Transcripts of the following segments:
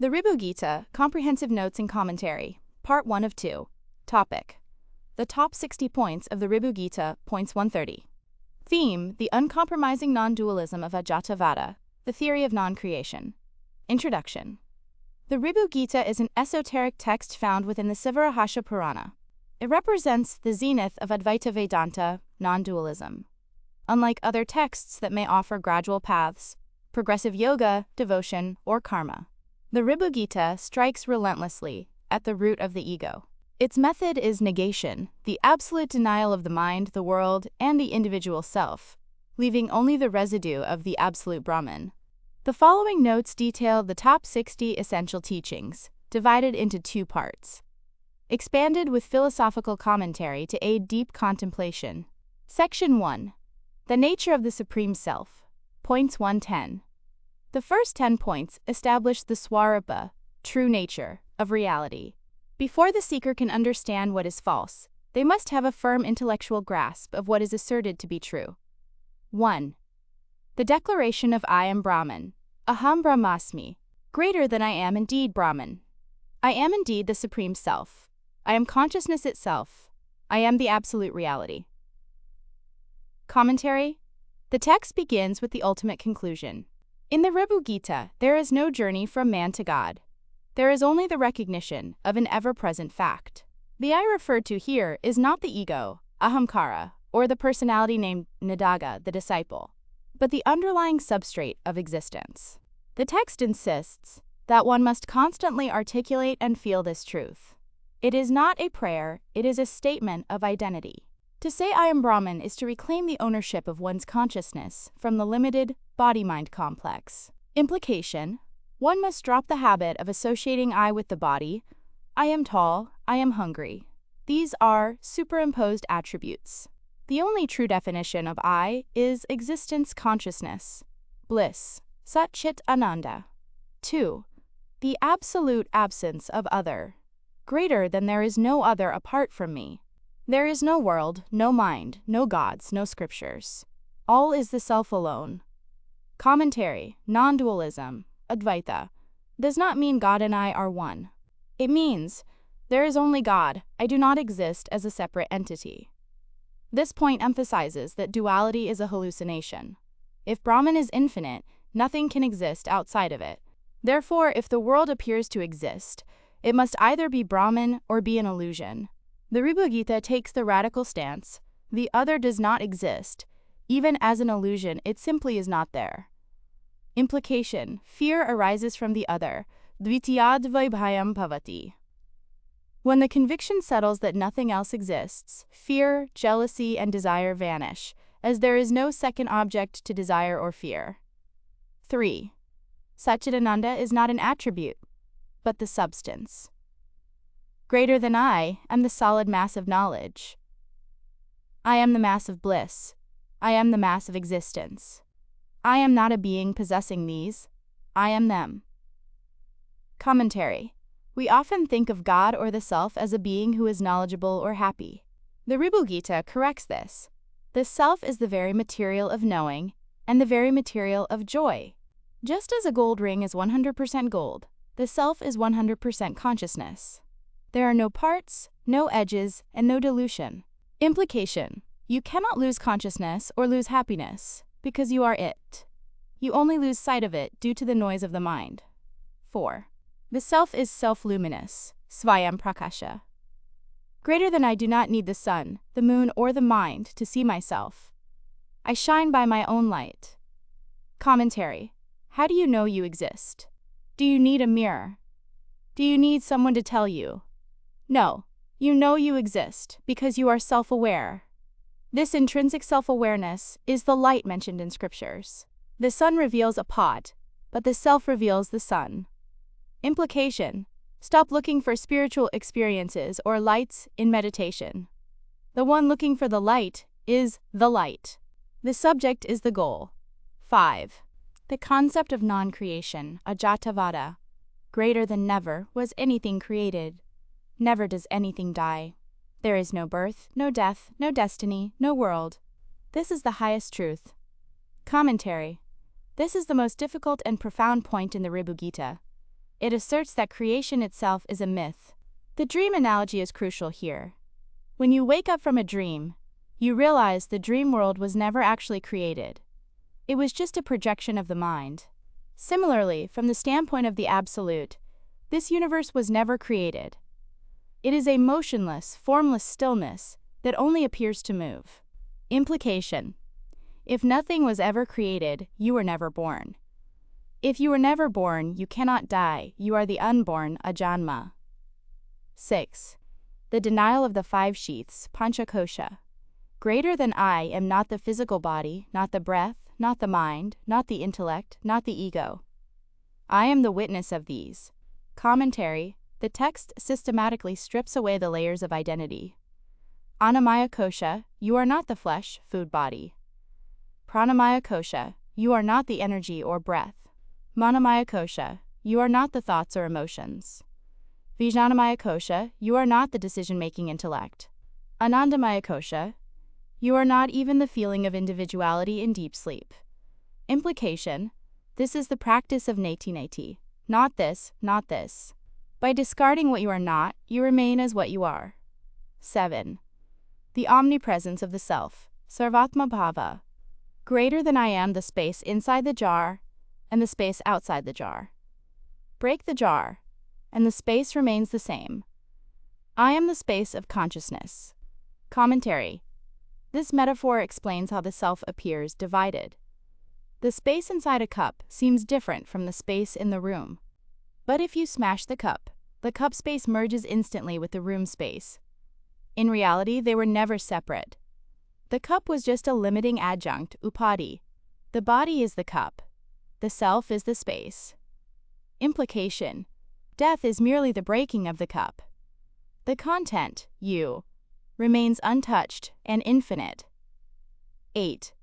The Ribhu Gita, Comprehensive Notes and Commentary, Part 1 of 2. Topic: The top 60 points of the Ribhu Gita, points 130. Theme: The uncompromising non-dualism of Ajattavada, the theory of non-creation. Introduction. The Ribhu Gita is an esoteric text found within the Sivarahasha Purana. It represents the zenith of Advaita Vedanta, non-dualism. Unlike other texts that may offer gradual paths, progressive yoga, devotion, or karma, the Ribhu Gita strikes relentlessly at the root of the ego. Its method is negation, the absolute denial of the mind, the world, and the individual self, leaving only the residue of the absolute Brahman. The following notes detail the top 60 essential teachings, divided into 2 parts. Expanded with philosophical commentary to aid deep contemplation. Section 1. The Nature of the Supreme Self. Points 110. The first 10 points establish the swarupa, true nature, of reality. Before the seeker can understand what is false, they must have a firm intellectual grasp of what is asserted to be true. 1. The declaration of I am Brahman, Aham Brahmasmi, greater than I am indeed Brahman. I am indeed the Supreme Self. I am consciousness itself. I am the absolute reality. Commentary. The text begins with the ultimate conclusion. In the Ribhu Gita, there is no journey from man to God. There is only the recognition of an ever-present fact. The I referred to here is not the ego, ahamkara, or the personality named Nadaga, the disciple, but the underlying substrate of existence. The text insists that one must constantly articulate and feel this truth. It is not a prayer, it is a statement of identity. To say I am Brahman is to reclaim the ownership of one's consciousness from the limited body-mind complex. Implication: one must drop the habit of associating I with the body. I am tall, I am hungry. These are superimposed attributes. The only true definition of I is existence consciousness, bliss, Sat Chit Ananda. 2. The absolute absence of other. Greater than there is no other apart from me. There is no world, no mind, no gods, no scriptures. All is the self alone. Commentary. Non-dualism, Advaita, does not mean God and I are one. It means, there is only God, I do not exist as a separate entity. This point emphasizes that duality is a hallucination. If Brahman is infinite, nothing can exist outside of it. Therefore, if the world appears to exist, it must either be Brahman or be an illusion. The Ribhu Gita takes the radical stance: the other does not exist. Even as an illusion, it simply is not there. Implication: fear arises from the other. Dvitiyad vaibhayam bhavati. When the conviction settles that nothing else exists, fear, jealousy, and desire vanish, as there is no second object to desire or fear. 3. Satchidananda is not an attribute, but the substance. Greater than I am the solid mass of knowledge. I am the mass of bliss. I am the mass of existence. I am not a being possessing these. I am them. Commentary. We often think of God or the self as a being who is knowledgeable or happy. The Ribhu Gita corrects this. The self is the very material of knowing and the very material of joy. Just as a gold ring is 100% gold, the self is 100% consciousness. There are no parts, no edges, and no dilution. Implication: you cannot lose consciousness or lose happiness, because you are it. You only lose sight of it due to the noise of the mind. 4. The self is self-luminous, svayam prakasha. Greater than I do not need the sun, the moon, or the mind to see myself. I shine by my own light. Commentary. How do you know you exist? Do you need a mirror? Do you need someone to tell you? No, you know you exist because you are self-aware. This intrinsic self-awareness is the light mentioned in scriptures. The sun reveals a pot, but the self reveals the sun. Implication: stop looking for spiritual experiences or lights in meditation. The one looking for the light is the light. The subject is the goal. 5. The concept of non-creation, Ajattavada. Greater than never was anything created. Never does anything die. There is no birth, no death, no destiny, no world. This is the highest truth. Commentary. This is the most difficult and profound point in the Ribhu Gita. It asserts that creation itself is a myth. The dream analogy is crucial here. When you wake up from a dream, you realize the dream world was never actually created. It was just a projection of the mind. Similarly, from the standpoint of the absolute, this universe was never created. It is a motionless, formless stillness that only appears to move. Implication: if nothing was ever created, you were never born. If you were never born, you cannot die, you are the unborn, ajanma. 6. The denial of the five sheaths, panchakosha. Greater than I am not the physical body, not the breath, not the mind, not the intellect, not the ego. I am the witness of these. Commentary: the text systematically strips away the layers of identity. Annamaya kosha, you are not the flesh, food body. Pranamaya kosha, you are not the energy or breath. Manomaya kosha, you are not the thoughts or emotions. Vijnanamaya kosha, you are not the decision-making intellect. Anandamaya kosha, you are not even the feeling of individuality in deep sleep. Implication: this is the practice of neti-neti. Not this, not this. By discarding what you are not, you remain as what you are. 7. The omnipresence of the self, sarvatma bhava. Greater than I am the space inside the jar and the space outside the jar. Break the jar, and the space remains the same. I am the space of consciousness. Commentary: this metaphor explains how the self appears divided. The space inside a cup seems different from the space in the room. But if you smash the cup space merges instantly with the room space. In reality, they were never separate. The cup was just a limiting adjunct, upadi. The body is the cup. The self is the space. Implication: death is merely the breaking of the cup. The content, you, remains untouched and infinite. 8.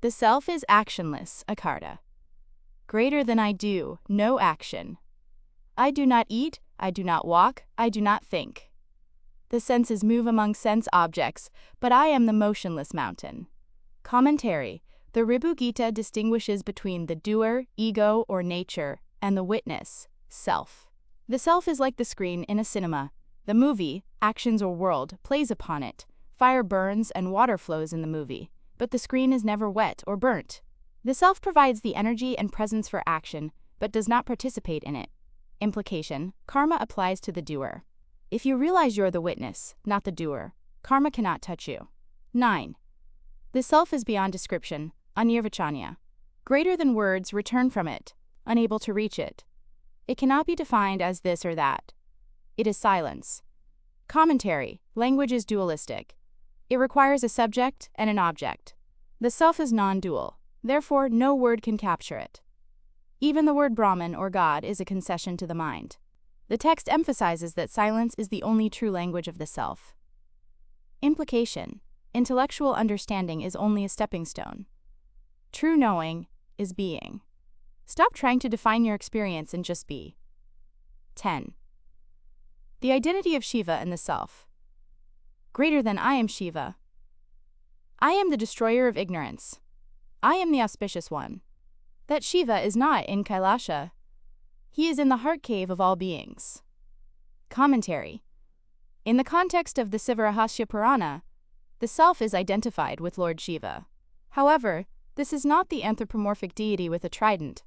The self is actionless, akarta. Greater than I do, no action. I do not eat, I do not walk, I do not think. The senses move among sense objects, but I am the motionless mountain. Commentary: the Ribhu Gita distinguishes between the doer, ego or nature, and the witness, self. The self is like the screen in a cinema. The movie, actions or world, plays upon it. Fire burns and water flows in the movie, but the screen is never wet or burnt. The self provides the energy and presence for action, but does not participate in it. Implication: karma applies to the doer. If you realize you're the witness, not the doer, karma cannot touch you. 9. The self is beyond description, anirvachanya. Greater than words return from it, unable to reach it. It cannot be defined as this or that. It is silence. Commentary: language is dualistic. It requires a subject and an object. The self is non-dual, therefore no word can capture it. Even the word Brahman or God is a concession to the mind. The text emphasizes that silence is the only true language of the self. Implication: intellectual understanding is only a stepping stone. True knowing is being. Stop trying to define your experience and just be. 10. The identity of Shiva and the self. Greater than I am Shiva. I am the destroyer of ignorance. I am the auspicious one. That Shiva is not in Kailasha. He is in the heart cave of all beings. Commentary: in the context of the Sivarahasya Purana, the self is identified with Lord Shiva. However, this is not the anthropomorphic deity with a trident.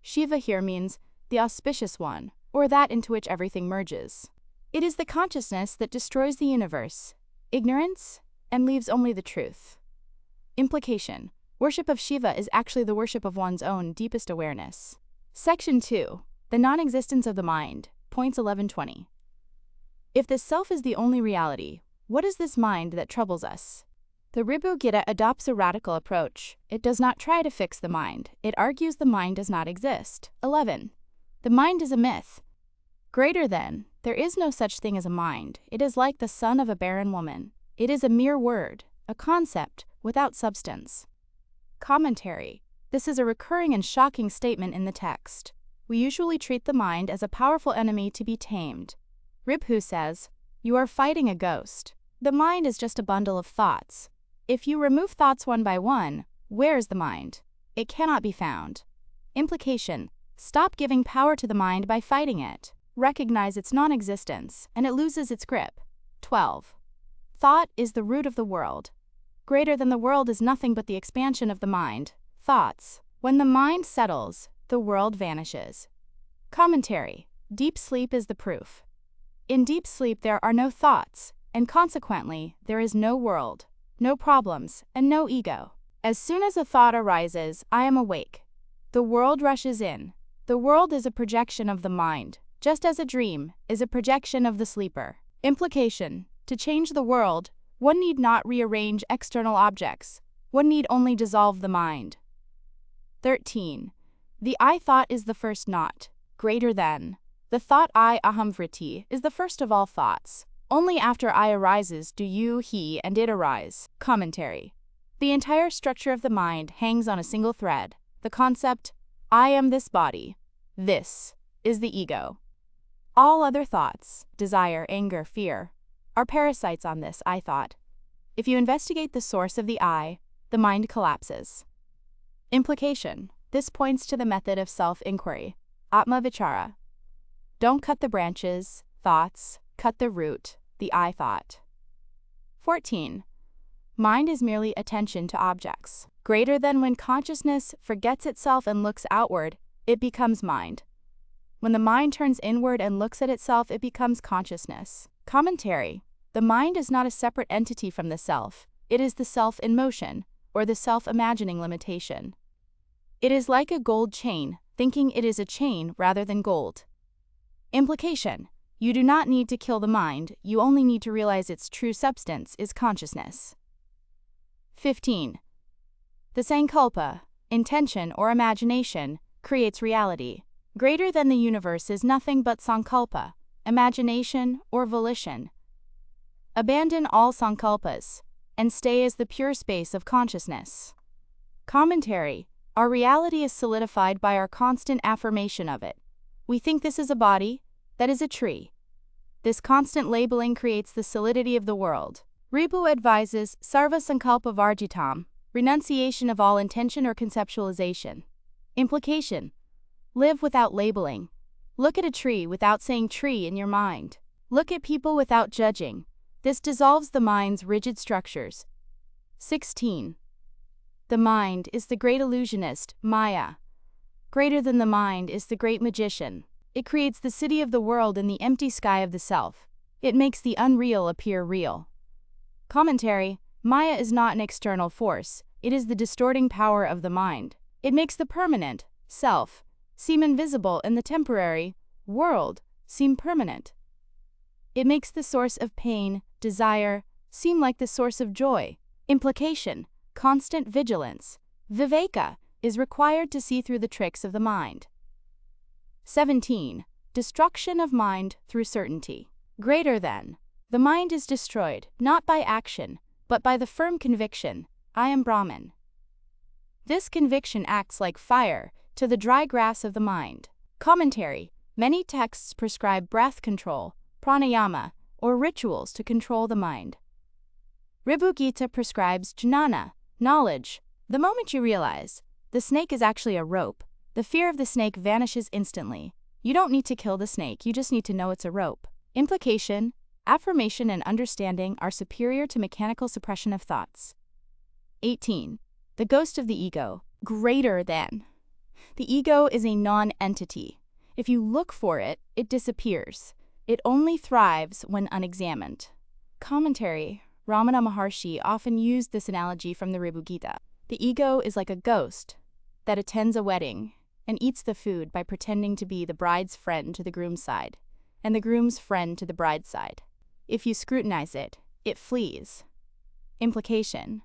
Shiva here means the auspicious one, or that into which everything merges. It is the consciousness that destroys the universe, ignorance, and leaves only the truth. Implication: worship of Shiva is actually the worship of one's own deepest awareness. Section 2. The non-existence of the mind, points 11-20. If the self is the only reality, what is this mind that troubles us? The Ribhu Gita adopts a radical approach. It does not try to fix the mind. It argues the mind does not exist. 11. The mind is a myth. Greater than, there is no such thing as a mind. It is like the son of a barren woman. It is a mere word, a concept, without substance. Commentary: this is a recurring and shocking statement in the text. We usually treat the mind as a powerful enemy to be tamed. Ribhu says, you are fighting a ghost. The mind is just a bundle of thoughts. If you remove thoughts one by one, where is the mind? It cannot be found. Implication: Stop giving power to the mind by fighting it. Recognize its non-existence, and it loses its grip. 12. Thought is the root of the world. Greater than the world is nothing but the expansion of the mind. Thoughts. When the mind settles, the world vanishes. Commentary. Deep sleep is the proof. In deep sleep there are no thoughts, and consequently, there is no world, no problems, and no ego. As soon as a thought arises, I am awake. The world rushes in. The world is a projection of the mind, just as a dream is a projection of the sleeper. Implication. To change the world, one need not rearrange external objects. One need only dissolve the mind. 13. The I thought is the first not. Greater than. The thought I ahamvriti is the first of all thoughts. Only after I arises do you, he, and it arise. Commentary. The entire structure of the mind hangs on a single thread. The concept, I am this body. This is the ego. All other thoughts, desire, anger, fear, are parasites on this I thought. If you investigate the source of the I, the mind collapses. Implication. This points to the method of self-inquiry, Atma Vichara. Don't cut the branches, thoughts, cut the root, the I thought. 14. Mind is merely attention to objects. Greater than when consciousness forgets itself and looks outward, it becomes mind. When the mind turns inward and looks at itself, it becomes consciousness. Commentary. The mind is not a separate entity from the self. It is the self in motion, or the self-imagining limitation. It is like a gold chain, thinking it is a chain rather than gold. Implication. You do not need to kill the mind, you only need to realize its true substance is consciousness. 15. The sankalpa, intention or imagination, creates reality. Greater than the universe is nothing but sankalpa, imagination or volition. Abandon all sankalpas, and stay as the pure space of consciousness. Commentary. Our reality is solidified by our constant affirmation of it. We think this is a body, that is a tree. This constant labeling creates the solidity of the world. Ribhu advises Sarva Sankalpa Varjitam, renunciation of all intention or conceptualization. Implication. Live without labeling. Look at a tree without saying tree in your mind. Look at people without judging. This dissolves the mind's rigid structures. 16. The mind is the great illusionist, Maya. Greater than the mind is the great magician. It creates the city of the world in the empty sky of the self. It makes the unreal appear real. Commentary. Maya is not an external force. It is the distorting power of the mind. It makes the permanent, self, seem invisible and the temporary, world, seem permanent. It makes the source of pain, desire, seem like the source of joy. Implication. Constant vigilance, viveka, is required to see through the tricks of the mind. 17. Destruction of mind through certainty. Greater than. The mind is destroyed, not by action, but by the firm conviction, I am Brahman. This conviction acts like fire to the dry grass of the mind. Commentary. Many texts prescribe breath control, pranayama, or rituals to control the mind. Ribhu Gita prescribes jnana, knowledge. The moment you realize the snake is actually a rope, the fear of the snake vanishes instantly. You don't need to kill the snake, you just need to know it's a rope. Implication. Affirmation and understanding are superior to mechanical suppression of thoughts. 18. The ghost of the ego. Greater than. The ego is a non-entity. If you look for it, it disappears. It only thrives when unexamined. Commentary. Ramana Maharshi often used this analogy from the Ribhu Gita. The ego is like a ghost that attends a wedding and eats the food by pretending to be the bride's friend to the groom's side and the groom's friend to the bride's side. If you scrutinize it, it flees. Implication.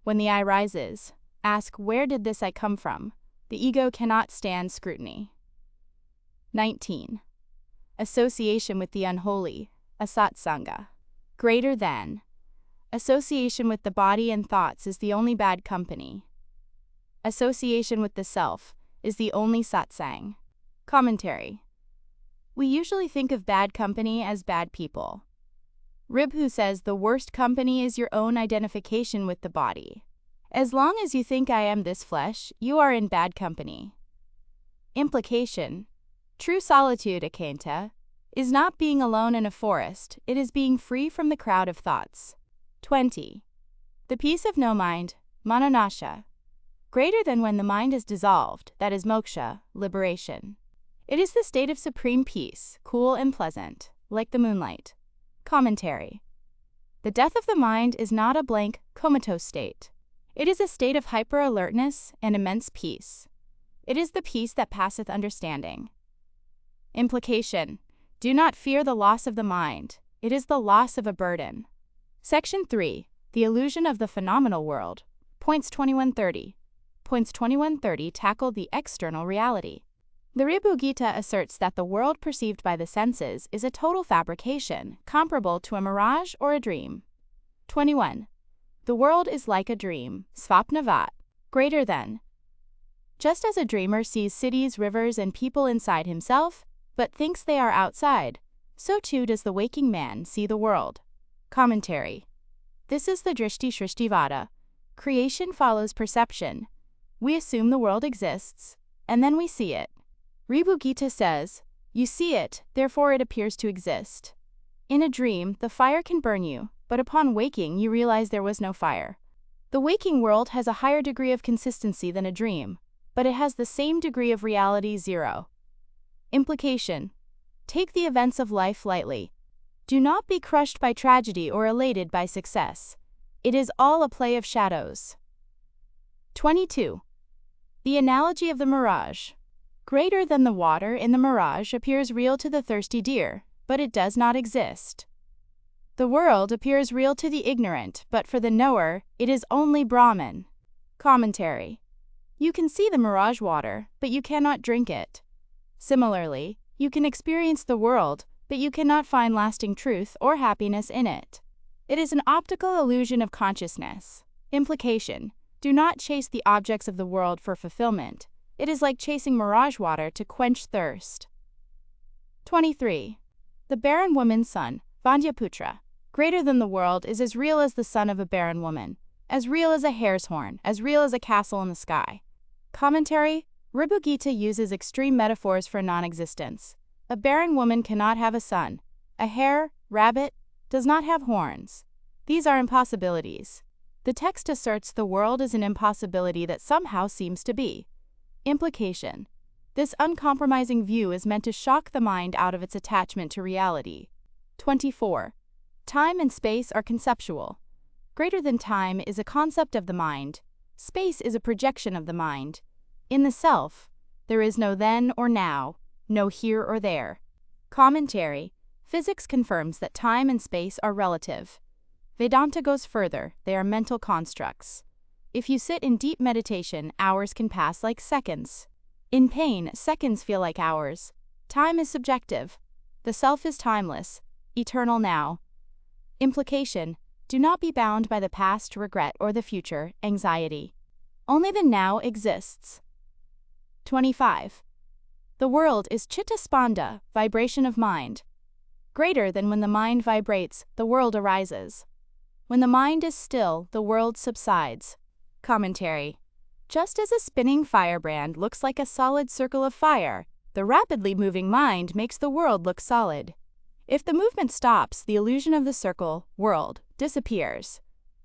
When the I rises, ask where did this I come from? The ego cannot stand scrutiny. 19. Association with the unholy, asatsanga. Greater than. Association with the body and thoughts is the only bad company. Association with the self is the only satsang. Commentary. We usually think of bad company as bad people. Ribhu says the worst company is your own identification with the body. As long as you think I am this flesh, you are in bad company. Implication: true solitude, akanta, is not being alone in a forest, it is being free from the crowd of thoughts. 20. The peace of no mind, mananasha, greater than when the mind is dissolved, that is moksha, liberation. It is the state of supreme peace, cool and pleasant, like the moonlight. Commentary: the death of the mind is not a blank, comatose state. It is a state of hyper-alertness and immense peace. It is the peace that passeth understanding. Implication: do not fear the loss of the mind, it is the loss of a burden. Section 3. The illusion of the phenomenal world. Points 2130. Points 2130 tackle the external reality. The Ribhu Gita asserts that the world perceived by the senses is a total fabrication, comparable to a mirage or a dream. 21. The world is like a dream, svapnavat, greater than. Just as a dreamer sees cities, rivers, and people inside himself, but thinks they are outside, so too does the waking man see the world. Commentary: this is the drishti shrishtivada. Creation follows perception. We assume the world exists, and then we see it. Ribhu Gita says, you see it, therefore it appears to exist. In a dream, the fire can burn you, but upon waking you realize there was no fire. The waking world has a higher degree of consistency than a dream, but it has the same degree of reality, 0. Implication: take the events of life lightly. Do not be crushed by tragedy or elated by success. It is all a play of shadows. 22. The analogy of the mirage. Greater than the water in the mirage appears real to the thirsty deer, but it does not exist. The world appears real to the ignorant, but for the knower, it is only Brahman. Commentary: you can see the mirage water, but you cannot drink it. Similarly, you can experience the world, but you cannot find lasting truth or happiness in it. It is an optical illusion of consciousness. Implication: do not chase the objects of the world for fulfillment. It is like chasing mirage water to quench thirst. 23. The barren woman's son, Vandyaputra, greater than the world, is as real as the son of a barren woman, as real as a hare's horn, as real as a castle in the sky. Commentary: Ribhu Gita uses extreme metaphors for non-existence. A barren woman cannot have a son. A hare, rabbit, does not have horns. These are impossibilities. The text asserts the world is an impossibility that somehow seems to be. Implication: this uncompromising view is meant to shock the mind out of its attachment to reality. 24. Time and space are conceptual. Greater than time is a concept of the mind. Space is a projection of the mind. In the self, there is no then or now, no here or there. Commentary: physics confirms that time and space are relative. Vedanta goes further, they are mental constructs. If you sit in deep meditation, hours can pass like seconds. In pain, seconds feel like hours. Time is subjective. The self is timeless, eternal now. Implication: do not be bound by the past, regret, or the future, anxiety. Only the now exists. 25. The world is chitta spanda, vibration of mind. Greater than when the mind vibrates, the world arises. When the mind is still, the world subsides. Commentary: just as a spinning firebrand looks like a solid circle of fire, the rapidly moving mind makes the world look solid. If the movement stops, the illusion of the circle, world, disappears.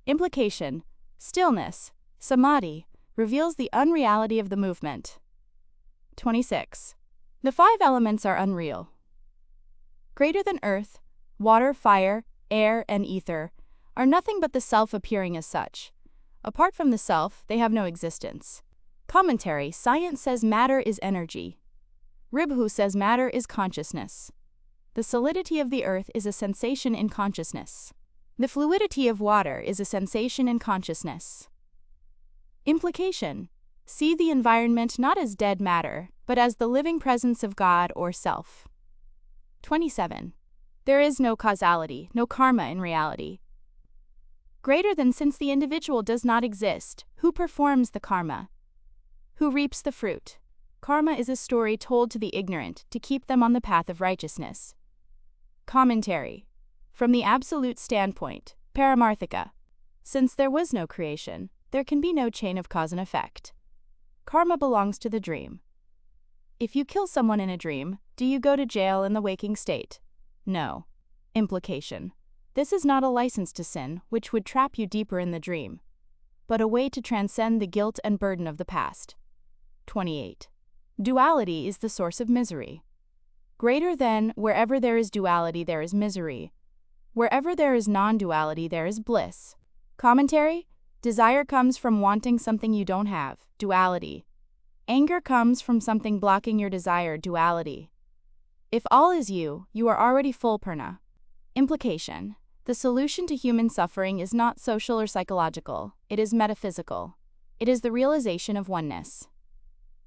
Implication: stillness, samadhi, reveals the unreality of the movement. 26. The 5 elements are unreal. Greater than earth, water, fire, air, and ether, are nothing but the self appearing as such. Apart from the self, they have no existence. Commentary: science says matter is energy. Ribhu says matter is consciousness. The solidity of the earth is a sensation in consciousness. The fluidity of water is a sensation in consciousness. Implication: see the environment not as dead matter, but as the living presence of God or self. 27. There is no causality, no karma in reality. Greater than, since the individual does not exist, who performs the karma? Who reaps the fruit? Karma is a story told to the ignorant to keep them on the path of righteousness. Commentary: from the absolute standpoint, paramarthika, since there was no creation, there can be no chain of cause and effect. Karma belongs to the dream. If you kill someone in a dream, do you go to jail in the waking state? No. Implication. This is not a license to sin, which would trap you deeper in the dream, but a way to transcend the guilt and burden of the past. 28. Duality is the source of misery. Greater than wherever there is duality, there is misery. Wherever there is non-duality, there is bliss. Commentary. Desire comes from wanting something you don't have, duality. Anger comes from something blocking your desire, duality. If all is you, you are already full, purna. Implication. The solution to human suffering is not social or psychological, it is metaphysical. It is the realization of oneness.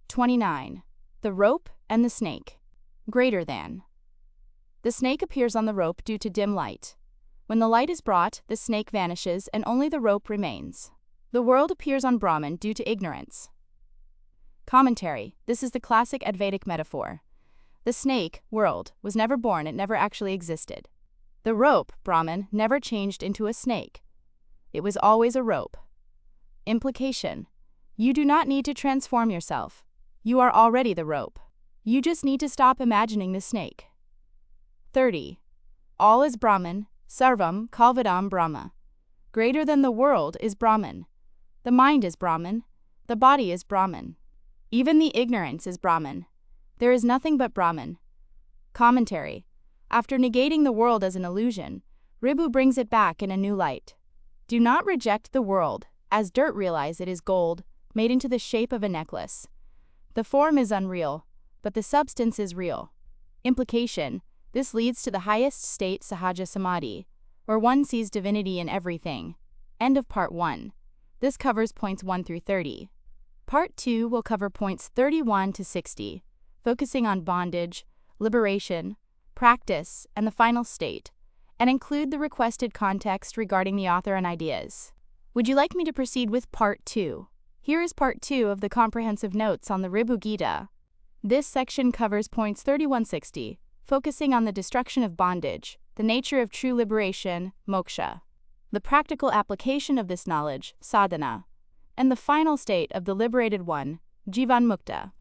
29. The rope and the snake. Greater than. The snake appears on the rope due to dim light. When the light is brought, the snake vanishes and only the rope remains. The world appears on Brahman due to ignorance. Commentary. This is the classic Advaitic metaphor. The snake, world, was never born, it never actually existed. The rope, Brahman, never changed into a snake. It was always a rope. Implication. You do not need to transform yourself. You are already the rope. You just need to stop imagining the snake. 30. All is Brahman, Sarvam Kalvidam Brahma. Greater than the world is Brahman. The mind is Brahman. The body is Brahman. Even the ignorance is Brahman. There is nothing but Brahman. Commentary. After negating the world as an illusion, Ribhu brings it back in a new light. Do not reject the world. As dirt, realize it is gold, made into the shape of a necklace. The form is unreal, but the substance is real. Implication. This leads to the highest state, Sahaja Samadhi, where one sees divinity in everything. End of Part 1. This covers points 1 through 30. Part 2 will cover points 31 to 60, focusing on bondage, liberation, practice, and the final state, and include the requested context regarding the author and ideas. Would you like me to proceed with Part 2? Here is Part 2 of the comprehensive notes on the Ribhu Gita. This section covers points 31-60, focusing on the destruction of bondage, the nature of true liberation, moksha, the practical application of this knowledge, sadhana, and the final state of the liberated one, jivan mukta.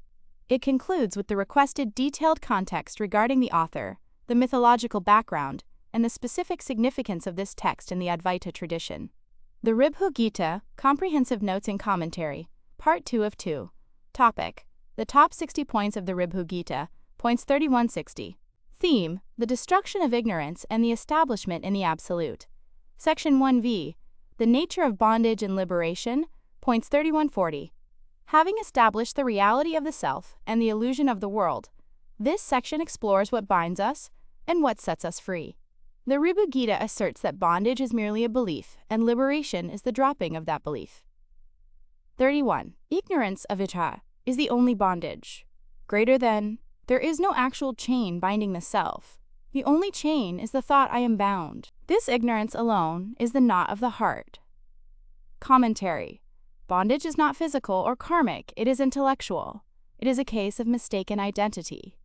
It concludes with the requested detailed context regarding the author, the mythological background, and the specific significance of this text in the Advaita tradition. The Ribhu Gita, Comprehensive Notes and Commentary, Part 2 of 2. Topic: The top 60 points of the Ribhu Gita, points 31-60. Theme: The destruction of ignorance and the establishment in the Absolute. Section 1v. The nature of bondage and liberation, points 31-40. Having established the reality of the self and the illusion of the world, this section explores what binds us and what sets us free. The Ribhu Gita asserts that bondage is merely a belief and liberation is the dropping of that belief. 31. Ignorance of Ita is the only bondage. Greater than, there is no actual chain binding the self. The only chain is the thought I am bound. This ignorance alone is the knot of the heart. Commentary. Bondage is not physical or karmic, it is intellectual. It is a case of mistaken identity.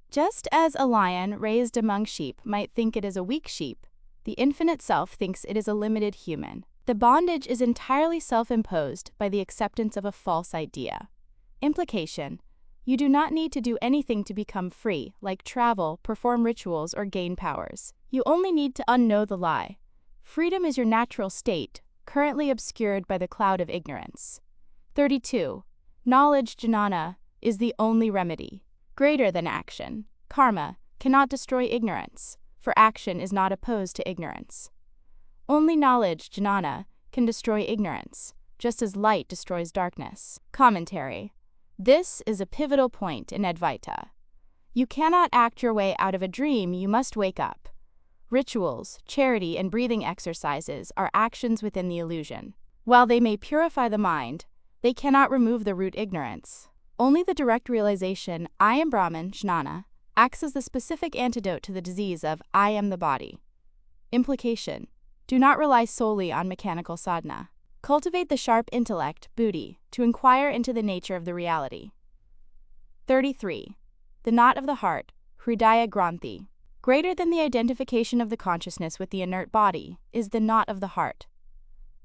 Just as a lion raised among sheep might think it is a weak sheep, the infinite self thinks it is a limited human. The bondage is entirely self-imposed by the acceptance of a false idea. Implication: you do not need to do anything to become free, like travel, perform rituals, or gain powers. You only need to unknow the lie. Freedom is your natural state, currently obscured by the cloud of ignorance. 32. Knowledge, jnana, is the only remedy. Greater than action, karma, cannot destroy ignorance, for action is not opposed to ignorance. Only knowledge, jnana, can destroy ignorance, just as light destroys darkness. Commentary. This is a pivotal point in Advaita. You cannot act your way out of a dream, you must wake up. Rituals, charity, and breathing exercises are actions within the illusion. While they may purify the mind, they cannot remove the root ignorance. Only the direct realization, I am Brahman, jnana, acts as the specific antidote to the disease of I am the body. Implication: do not rely solely on mechanical sadhana. Cultivate the sharp intellect, buddhi, to inquire into the nature of the reality. 33. The knot of the heart, hridaya granthi. Greater than the identification of the consciousness with the inert body is the knot of the heart.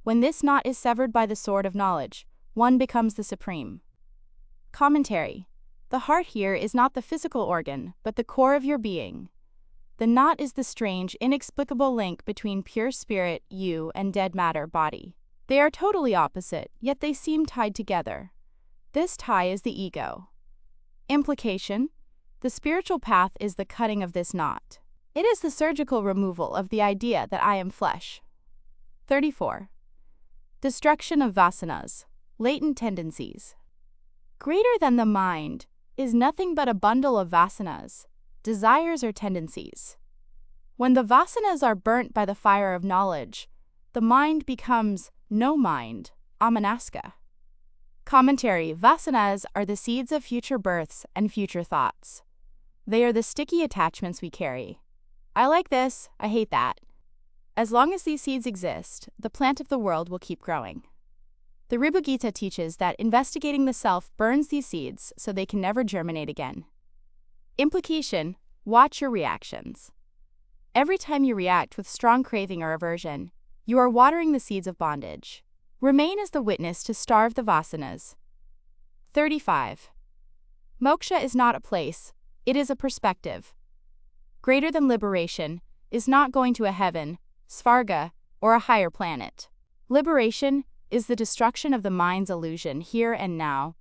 When this knot is severed by the sword of knowledge, one becomes the supreme. Commentary. The heart here is not the physical organ, but the core of your being. The knot is the strange, inexplicable link between pure spirit, you, and dead matter, body. They are totally opposite, yet they seem tied together. This tie is the ego. Implication: the spiritual path is the cutting of this knot. It is the surgical removal of the idea that I am flesh. 34. Destruction of vasanas, latent tendencies. Greater than the mind is nothing but a bundle of vasanas, desires or tendencies. When the vasanas are burnt by the fire of knowledge, the mind becomes no mind, amanaska. Commentary: vasanas are the seeds of future births and future thoughts. They are the sticky attachments we carry. I like this, I hate that. As long as these seeds exist, the plant of the world will keep growing. The Ribhu Gita teaches that investigating the self burns these seeds so they can never germinate again. Implication: watch your reactions. Every time you react with strong craving or aversion, you are watering the seeds of bondage. Remain as the witness to starve the vasanas. 35. Moksha is not a place, it is a perspective. Greater than liberation is not going to a heaven, svarga, or a higher planet. Liberation is the destruction of the mind's illusion here and now.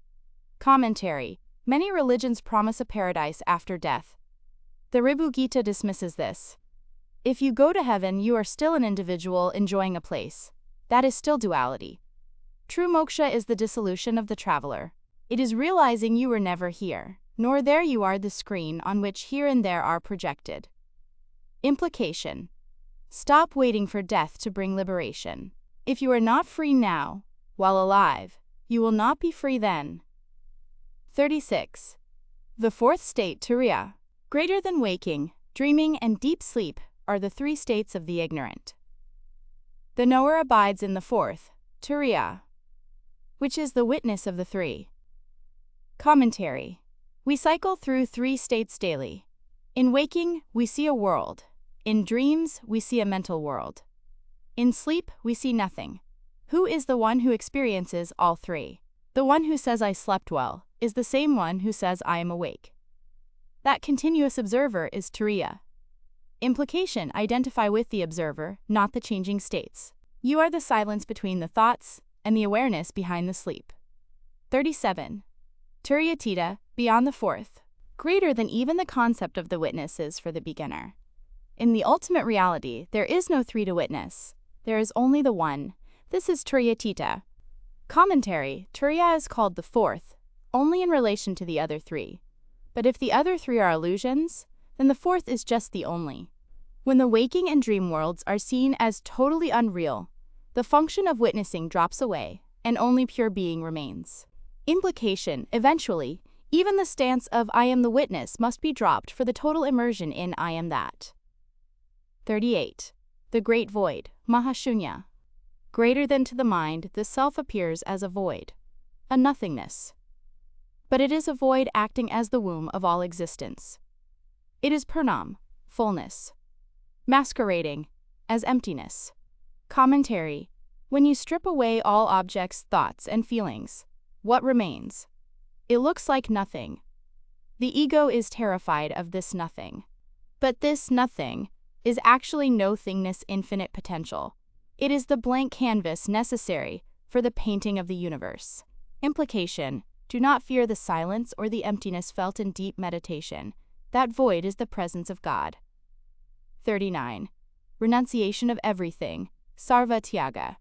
Commentary: many religions promise a paradise after death. The Ribhu Gita dismisses this. If you go to heaven, you are still an individual enjoying a place. That is still duality. True moksha is the dissolution of the traveler. It is realizing you were never here, nor there you are the screen on which here and there are projected. Implication: stop waiting for death to bring liberation. If you are not free now, while alive, you will not be free then. 36. The fourth state, turiya. Greater than waking, dreaming, and deep sleep are the three states of the ignorant. The knower abides in the fourth, turiya, which is the witness of the three. Commentary: we cycle through three states daily. In waking, we see a world. In dreams, we see a mental world. In sleep, we see nothing. Who is the one who experiences all three? The one who says I slept well is the same one who says I am awake. That continuous observer is turiya. Implication: identify with the observer, not the changing states. You are the silence between the thoughts and the awareness behind the sleep. 37. Turiyatita, beyond the fourth. Greater than even the concept of the witnesses for the beginner. In the ultimate reality, there is no three to witness. There is only the one. This is Turiyatita. Commentary: Turiya is called the fourth, only in relation to the other three. But if the other three are illusions, then the fourth is just the only. When the waking and dream worlds are seen as totally unreal, the function of witnessing drops away, and only pure being remains. Implication: eventually, even the stance of I am the witness must be dropped for the total immersion in I am that. 38. The great void, mahashunya. Greater than to the mind, the self appears as a void, a nothingness. But it is a void acting as the womb of all existence. It is purnam, fullness, masquerading as emptiness. Commentary: when you strip away all objects, thoughts, and feelings, what remains? It looks like nothing. The ego is terrified of this nothing. But this nothing is actually no-thingness, infinite potential. It is the blank canvas necessary for the painting of the universe. Implication: do not fear the silence or the emptiness felt in deep meditation. That void is the presence of God. 39. Renunciation of everything, sarva tyaga.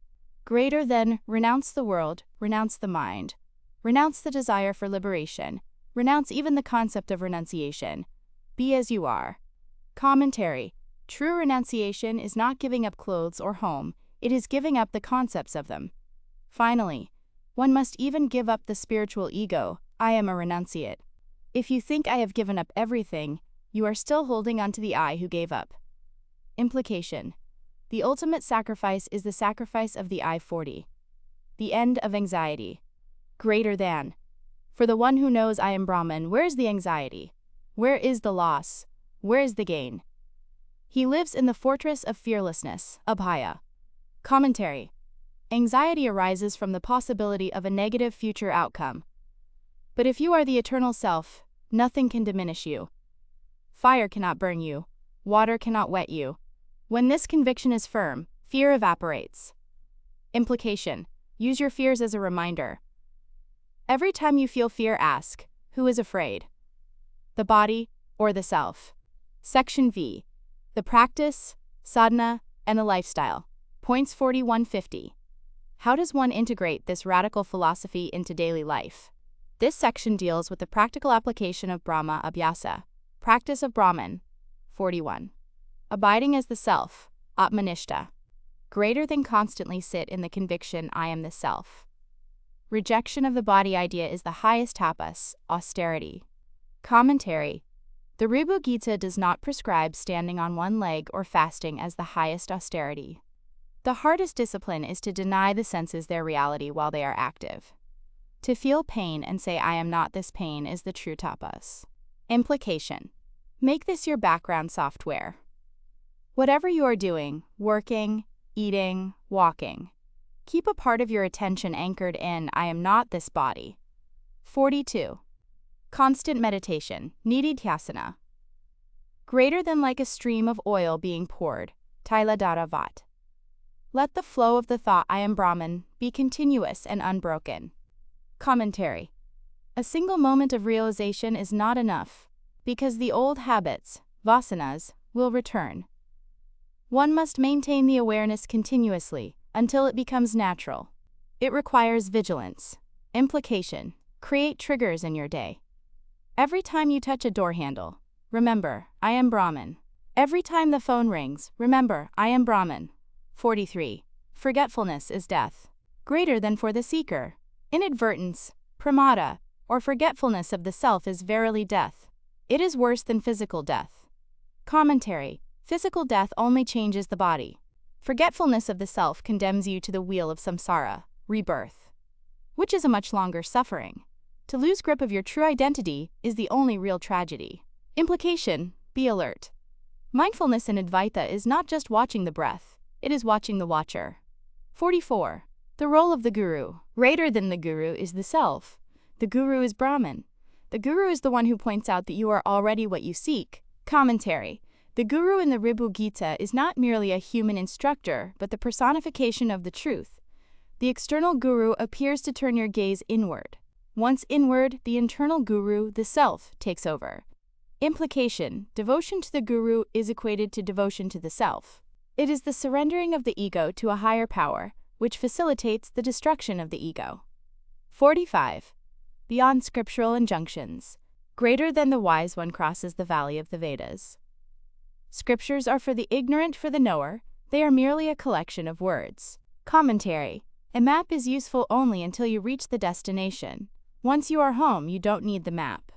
Greater than renounce the world, renounce the mind. Renounce the desire for liberation. Renounce even the concept of renunciation. Be as you are. Commentary: true renunciation is not giving up clothes or home, it is giving up the concepts of them. Finally, one must even give up the spiritual ego, I am a renunciate. If you think I have given up everything, you are still holding on to the I who gave up. Implication: the ultimate sacrifice is the sacrifice of the I-40. The end of anxiety. Greater than. For the one who knows I am Brahman, where is the anxiety? Where is the loss? Where is the gain? He lives in the fortress of fearlessness, abhaya. Commentary: anxiety arises from the possibility of a negative future outcome. But if you are the eternal self, Nothing can diminish you. Fire cannot burn you. Water cannot wet you. When this conviction is firm, fear evaporates. Implication: use your fears as a reminder. Every time you feel fear, ask, who is afraid? The body or the self? Section V. The practice, sadhana, and the lifestyle. Points 4150. How does one integrate this radical philosophy into daily life? This section deals with the practical application of Brahma Abhyasa, practice of Brahman. 41. Abiding as the self, Atmanishta. Greater than constantly sit in the conviction I am the self. Rejection of the body idea is the highest tapas, austerity. Commentary. The Ribhu Gita does not prescribe standing on one leg or fasting as the highest austerity. The hardest discipline is to deny the senses their reality while they are active. To feel pain and say I am not this pain is the true tapas. Implication. Make this your background software. Whatever you are doing, working, eating, walking, keep a part of your attention anchored in I am not this body. 42. Constant meditation, nididhyasana. Greater than like a stream of oil being poured, Tailadharavat. Let the flow of the thought I am Brahman be continuous and unbroken. Commentary. A single moment of realization is not enough, because the old habits, vasanas, will return. One must maintain the awareness continuously until it becomes natural. It requires vigilance. Implication. Create triggers in your day. Every time you touch a door handle, remember, I am Brahman. Every time the phone rings, remember, I am Brahman. 43. Forgetfulness is death. Greater than for the seeker. Inadvertence, pramada, or forgetfulness of the self is verily death. It is worse than physical death. Commentary. Physical death only changes the body. Forgetfulness of the self condemns you to the wheel of samsara, rebirth, which is a much longer suffering. To lose grip of your true identity is the only real tragedy. Implication. Be alert. Mindfulness in Advaita is not just watching the breath, it is watching the watcher. 44. The role of the guru. Greater than the guru is the self. The guru is Brahman. The guru is the one who points out that you are already what you seek. Commentary. The guru in the Ribhu Gita is not merely a human instructor, but the personification of the truth. The external guru appears to turn your gaze inward. Once inward, the internal guru, the self, takes over. Implication. Devotion to the guru is equated to devotion to the self. It is the surrendering of the ego to a higher power, which facilitates the destruction of the ego. 45. Beyond scriptural injunctions. Greater than the wise one crosses the valley of the Vedas. Scriptures are for the ignorant, for the knower. They are merely a collection of words. Commentary. A map is useful only until you reach the destination. Once you are home, you don't need the map.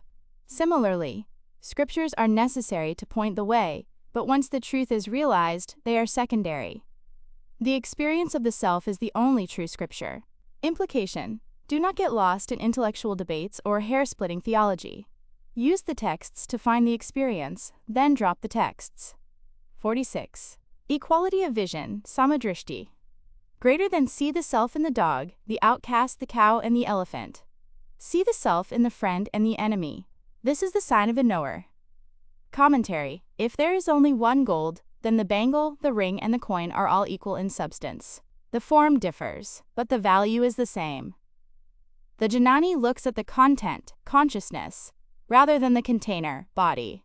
Similarly, scriptures are necessary to point the way, but once the truth is realized, they are secondary. The experience of the self is the only true scripture. Implication. Do not get lost in intellectual debates or hair-splitting theology. Use the texts to find the experience, then drop the texts. 46. Equality of vision, samadrishti. Greater than see the self in the dog, the outcast, the cow, and the elephant. See the self in the friend and the enemy. This is the sign of a knower. Commentary. If there is only one gold, then the bangle, the ring, and the coin are all equal in substance. The form differs, but the value is the same. The jnani looks at the content, consciousness, rather than the container, body.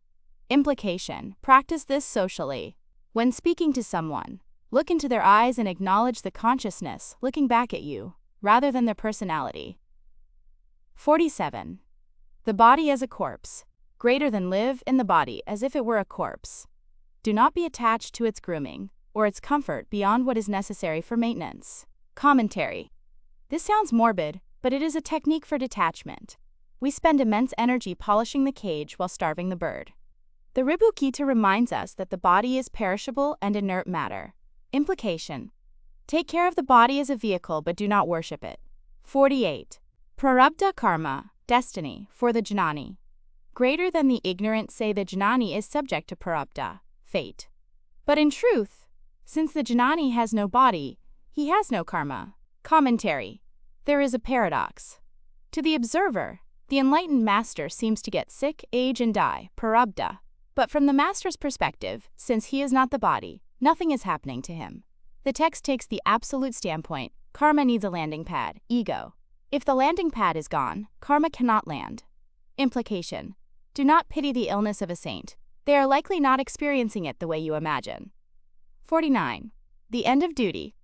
Implication. Practice this socially. When speaking to someone, look into their eyes and acknowledge the consciousness looking back at you, rather than their personality. 47. The body as a corpse. Greater than live in the body as if it were a corpse. Do not be attached to its grooming, or its comfort beyond what is necessary for maintenance. Commentary. This sounds morbid, but it is a technique for detachment. We spend immense energy polishing the cage while starving the bird. The Ribhu Gita reminds us that the body is perishable and inert matter. Implication. Take care of the body as a vehicle but do not worship it. 48. Prarabdha karma, destiny, for the jnani. Greater than the ignorant say the jnani is subject to prarabdha, fate. But in truth, since the jnani has no body, he has no karma. Commentary. There is a paradox. To the observer, The enlightened master seems to get sick, age, and die, prarabdha. But from the master's perspective, since he is not the body, nothing is happening to him. The text takes the absolute standpoint: karma needs a landing pad, ego. If the landing pad is gone, karma cannot land. Implication: do not pity the illness of a saint. They are likely not experiencing it the way you imagine. 49. The end of duty.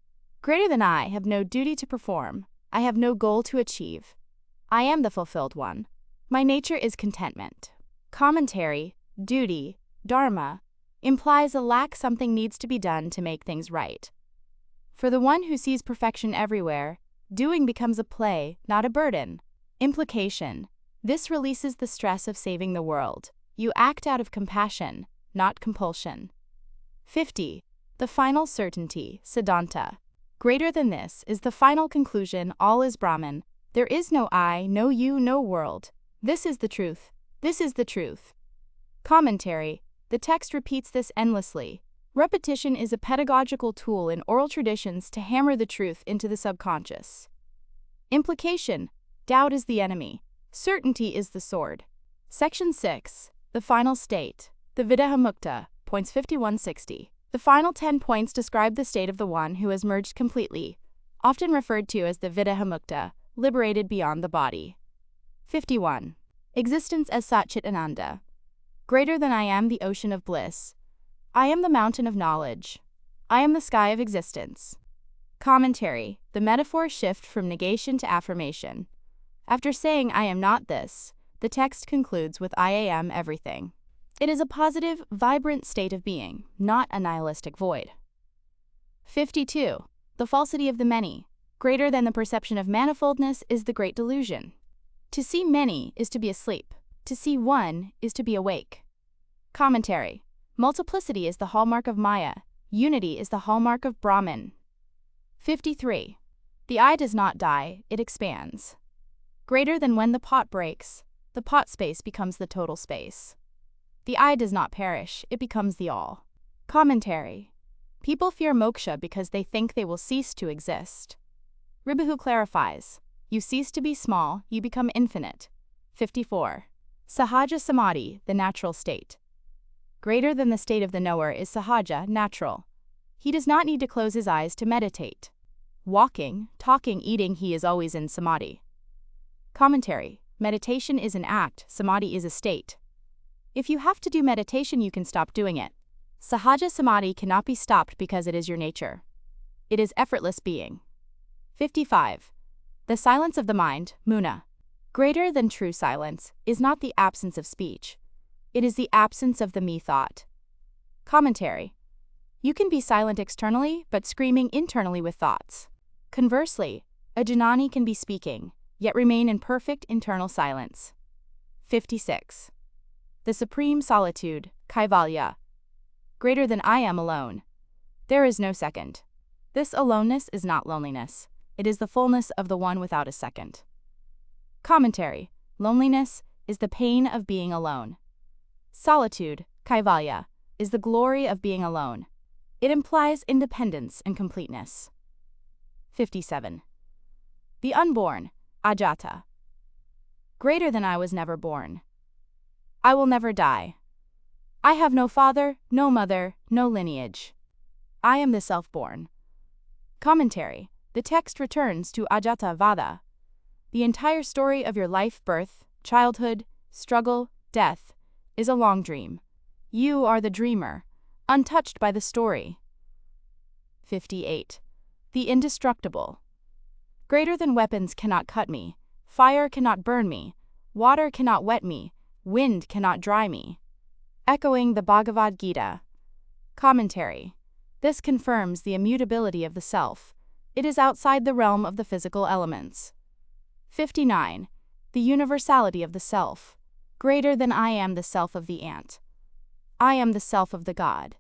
Greater than I have no duty to perform. I have no goal to achieve. I am the fulfilled one. My nature is contentment. Commentary: duty, dharma, implies a lack something needs to be done to make things right. For the one who sees perfection everywhere, doing becomes a play, not a burden. Implication: this releases the stress of saving the world. You act out of compassion, not compulsion. 50. The final certainty, Siddhanta. Greater than this is the final conclusion: all is Brahman. There is no I, no you, no world. This is the truth. This is the truth. Commentary: the text repeats this endlessly. Repetition is a pedagogical tool in oral traditions to hammer the truth into the subconscious. Implication: doubt is the enemy. Certainty is the sword. Section 6. The final state. The Videhamukta, points 51-60. The final 10 points describe the state of the one who has merged completely, often referred to as the Videhamukta, liberated beyond the body. 51. Existence as Satchit Ananda. Greater than I am the ocean of bliss. I am the mountain of knowledge. I am the sky of existence. Commentary: the metaphors shift from negation to affirmation. After saying I am not this, the text concludes with I am everything. It is a positive, vibrant state of being, not a nihilistic void. 52. The falsity of the many. Greater than the perception of manifoldness is the great delusion. To see many is to be asleep. To see one is to be awake. Commentary: multiplicity is the hallmark of Maya. Unity is the hallmark of Brahman. 53. The I does not die, it expands. Greater than when the pot breaks, the pot space becomes the total space. The I does not perish, it becomes the all. Commentary: people fear moksha because they think they will cease to exist. Ribhu clarifies: you cease to be small, you become infinite. 54. Sahaja Samadhi, the natural state. Greater than the state of the knower is Sahaja, natural. He does not need to close his eyes to meditate. Walking, talking, eating, he is always in Samadhi. Commentary: meditation is an act, Samadhi is a state. If you have to do meditation, you can stop doing it. Sahaja Samadhi cannot be stopped because it is your nature. It is effortless being. 55. The silence of the mind, Muna. Greater than true silence is not the absence of speech. It is the absence of the me thought. Commentary: you can be silent externally, but screaming internally with thoughts. Conversely, a Janani can be speaking, yet remain in perfect internal silence. 56. The supreme solitude, Kaivalya. Greater than I am alone. There is no second. This aloneness is not loneliness. It is the fullness of the one without a second. Commentary: loneliness is the pain of being alone. Solitude, Kaivalya, is the glory of being alone. It implies independence and completeness. 57. The unborn, Ajata. Greater than I was never born. I will never die. I have no father, no mother, no lineage. I am the self-born. Commentary: the text returns to Ajata Vada. The entire story of your life, birth, childhood, struggle, death, is a long dream. You are the dreamer, untouched by the story. 58. The indestructible. Greater than weapons cannot cut me, fire cannot burn me, water cannot wet me, wind cannot dry me. Echoing the Bhagavad Gita. Commentary: this confirms the immutability of the self. It is outside the realm of the physical elements. 59. The universality of the self. Greater than I am the self of the ant. I am the self of the god.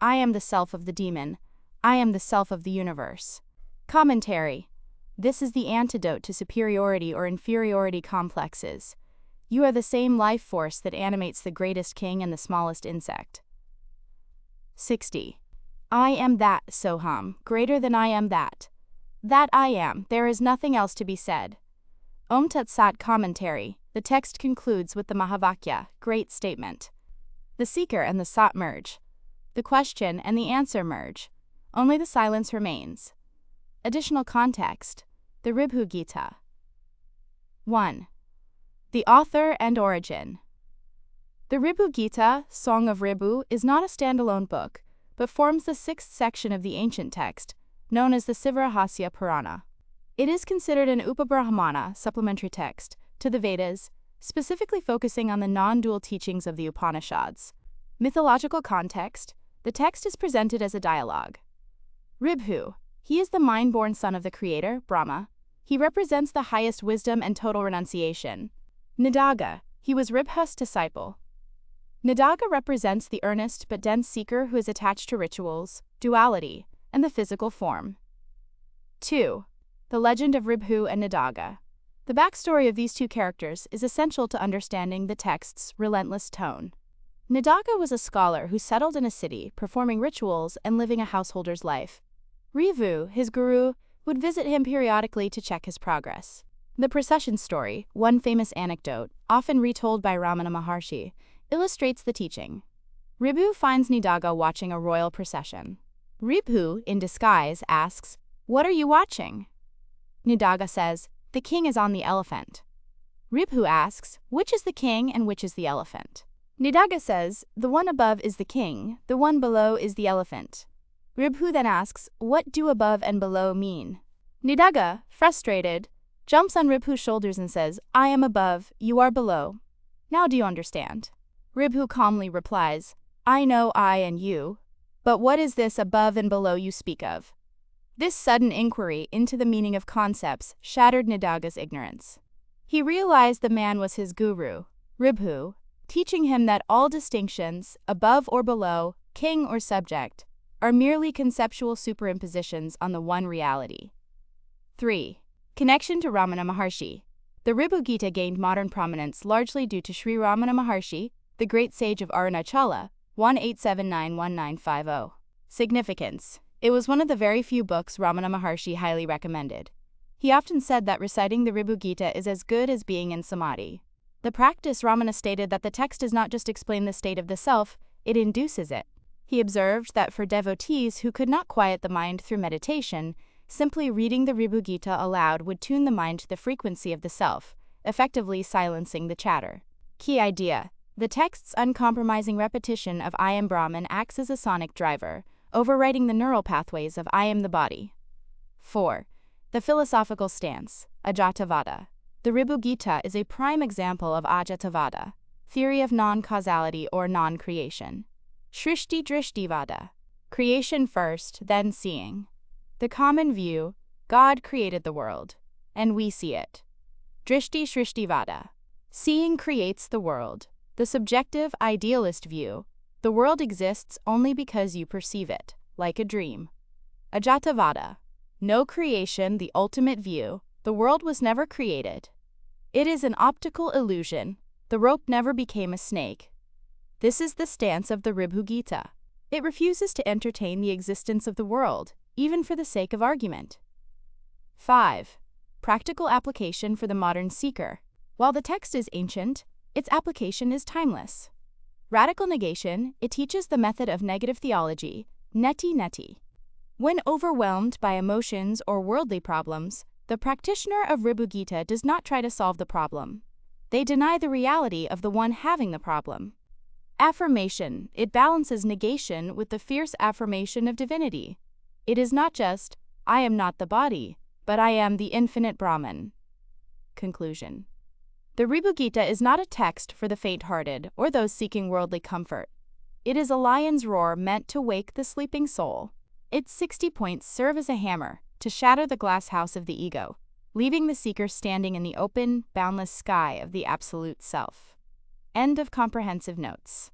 I am the self of the demon. I am the self of the universe. Commentary: this is the antidote to superiority or inferiority complexes. You are the same life force that animates the greatest king and the smallest insect. 60. I am that, Soham, greater than I am that. That I am, there is nothing else to be said. Om Tat Sat commentary. The text concludes with the Mahavakya, great statement. The seeker and the sought merge. The question and the answer merge. Only the silence remains. Additional context. The Ribhu Gita. 1. The author and origin. The Ribhu Gita, Song of Ribhu, is not a standalone book, but forms the sixth section of the ancient text, known as the Sivarahasya Purana. It is considered an Upabrahmana supplementary text to the Vedas, specifically focusing on the non-dual teachings of the Upanishads. Mythological context. The text is presented as a dialogue. Ribhu. He is the mind-born son of the creator, Brahma. He represents the highest wisdom and total renunciation. Nidaga. He was Ribhu's disciple. Nidaga represents the earnest but dense seeker who is attached to rituals, duality, and the physical form. 2. The legend of Ribhu and Nidaga. The backstory of these two characters is essential to understanding the text's relentless tone. Nidaga was a scholar who settled in a city, performing rituals and living a householder's life. Ribhu, his guru, would visit him periodically to check his progress. The procession story, one famous anecdote, often retold by Ramana Maharshi, illustrates the teaching. Ribhu finds Nidaga watching a royal procession. Ribhu, in disguise, asks, "What are you watching?" Nidaga says, "The king is on the elephant." Ribhu asks, "Which is the king and which is the elephant?" Nidaga says, "The one above is the king, the one below is the elephant." Ribhu then asks, "What do above and below mean?" Nidaga, frustrated, jumps on Ribhu's shoulders and says, "I am above, you are below. Now do you understand?" Ribhu calmly replies, "I know I and you, but what is this above and below you speak of?" This sudden inquiry into the meaning of concepts shattered Nidaga's ignorance. He realized the man was his guru, Ribhu, teaching him that all distinctions, above or below, king or subject, are merely conceptual superimpositions on the one reality. 3. Connection to Ramana Maharshi. The Ribhu Gita gained modern prominence largely due to Sri Ramana Maharshi, the great sage of Arunachala, 1879-1950. Significance. It was one of the very few books Ramana Maharshi highly recommended. He often said that reciting the Ribhu Gita is as good as being in samadhi. The practice, Ramana stated that the text does not just explain the state of the self, it induces it. He observed that for devotees who could not quiet the mind through meditation, simply reading the Ribhu Gita aloud would tune the mind to the frequency of the self, effectively silencing the chatter. Key idea. The text's uncompromising repetition of I am Brahman acts as a sonic driver, overriding the neural pathways of I am the body. 4. The philosophical stance, Ajatavada. The Ribhu Gita is a prime example of Ajatavada, theory of non-causality or non-creation. Shrishti Drishtivada. Creation first, then seeing. The common view, God created the world, and we see it. Drishti Shrishtivada. Seeing creates the world. The subjective, idealist view, the world exists only because you perceive it, like a dream. Ajatavada. No creation, the ultimate view, the world was never created. It is an optical illusion, the rope never became a snake. This is the stance of the Ribhu Gita. It refuses to entertain the existence of the world, even for the sake of argument. 5. Practical application for the modern seeker. While the text is ancient, its application is timeless. Radical negation, it teaches the method of negative theology, neti. When overwhelmed by emotions or worldly problems, the practitioner of Ribhu Gita does not try to solve the problem. They deny the reality of the one having the problem. Affirmation, it balances negation with the fierce affirmation of divinity. It is not just, I am not the body, but I am the infinite Brahman. Conclusion. The Ribhu Gita is not a text for the faint-hearted or those seeking worldly comfort. It is a lion's roar meant to wake the sleeping soul. Its 60 points serve as a hammer to shatter the glass house of the ego, leaving the seeker standing in the open, boundless sky of the absolute self. End of comprehensive notes.